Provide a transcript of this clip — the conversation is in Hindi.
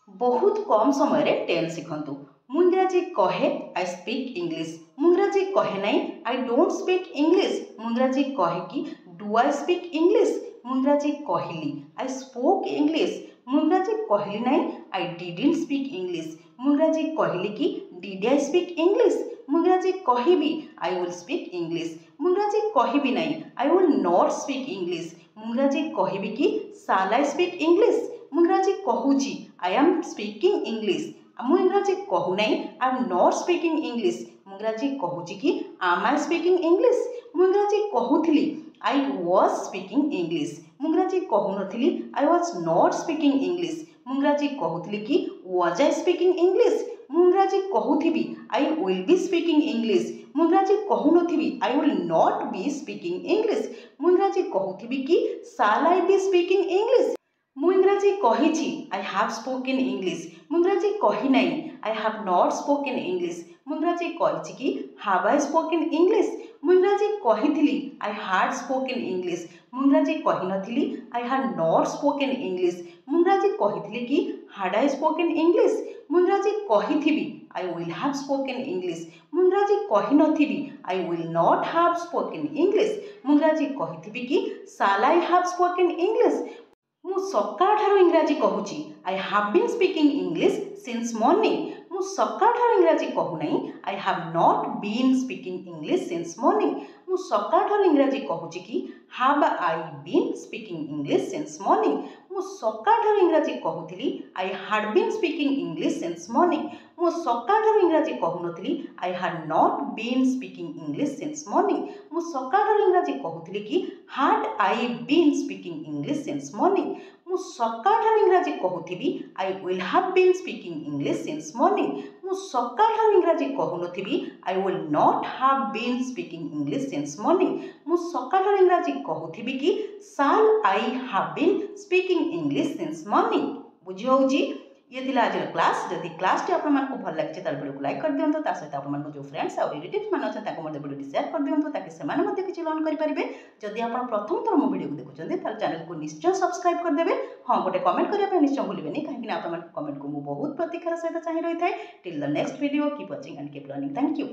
बहुत कम समय रे टेन्स शिखंतु। मु इंग्राजी कहे आई स्पीक इंग्लिश। मु इंग्राजी कहे नहीं आई डोंट स्पीक इंग्लिश। मु इंग्राजी कहे कि डू आई स्पीक इंग्लिश। मु इंग्राजी कहली आई स्पोक इंग्लिश। मु इंग्राजी कहली नहीं आई डिडंट स्पीक इंग्लिश। मु इंग्राजी कहली कि डिड आई स्पीक इंग्लिश। मु इंग्राजी कहबी आई विल स्पीक इंग्लिश। मु इंग्राजी कहबी नहीं I will not speak English. मु इंग्राजी कहबी कि शाल आई स्पीक इंग्लिश। मु इंग्राजी कहूची आई एम स्पीकिंग इंग्लिश। मु इंग्राजी कहू नहीं I am not speaking English. मु इंग्राजी कहूची कि आम आई स्पीकिंग इंग्लिश। मु इंग्राजी कहूथली आई वाज स्पीकिंग इंग्लिश। मु इंग्राजी कहूनथली I was not speaking English. मु इंग्राजी कहूथली कि वाज आई स्पीकिंग इंग्लिश। मु इंग्राजी कहूथिबी I will B speaking English. मु इंग्राजी कहूनथिबी I will not be speaking English. मु इंग्राजी कहूथिबी कि shall I be speaking English. मु इंग्राजी कहिछि आई हैव स्पोकन इंग्लिश। मु इंग्राजी कहि नहीं I have not spoken English. मु इंग्राजी कहिछि कि हैव आई स्पोकन इंग्लिश। मु इंग्राजी कहिथिली आई हैड स्पोकन इंग्लिश। मु इंग्राजी कहि नथिली I had not spoken English. मु इंग्राजी कहिथिली कि हैड आई स्पोकन इंग्लिश। मु इंग्राजी कहिथिबी I will have spoken English. मु इंग्राजी कहि नथिबी I will not have spoken English. मु इंग्राजी कहिथिबी कि shall I have spoken English. मु सकाळ ठारू इंग्राजी कहूची I have been speaking English since morning. मु सकाळ ठारू इंग्राजी कहू नहीं I have not been speaking English since morning. मु सकाळ ठारू इंग्राजी कहूची कि have I been speaking English since morning. मु सकाळ ठारू इंग्राजी कहूथली I had been speaking English since morning. मु सकाळ ठारू इंग्राजी कहूनथली I had not been speaking English since morning. मु सकाळ ठारू इंग्राजी कहूथली कि had I been speaking English since morning. मु सकाळ ठारू इंग्राजी कहूथिबी I will have been speaking English since morning. मु सकाळ ठारू इंग्राजी कहूनथिबी I will not have been speaking English since morning. मु सकाळ ठारू इंग्राजी कहूथिबी कि shall I have been speaking English since morning. बुझी होउची। ये थिला आज क्लास। जदि क्लास टी आपन मानको भल लागचे तार वीडियो को लाइक कर दियंतो। ता सहित आपन मानको जो फ्रेंड्स और रिलेटिव्स मान अछन ताको मते वीडियो शेयर कर दियंतो ताकि से माने मते किछि लर्न करि परिबे। जदि आपन प्रथम थर मो वीडियो को देखुचंदी तार चैनल को निश्चय सब्सक्राइब कर देबे। हां गोटे कमेंट करिया पे निश्चय भूलिबेनी काहे कि आपन मान कमेंट को मु बहुत प्रतीक्षार सहित चाहि रही थाए। Till the next video keep watching and keep learning. Thank you.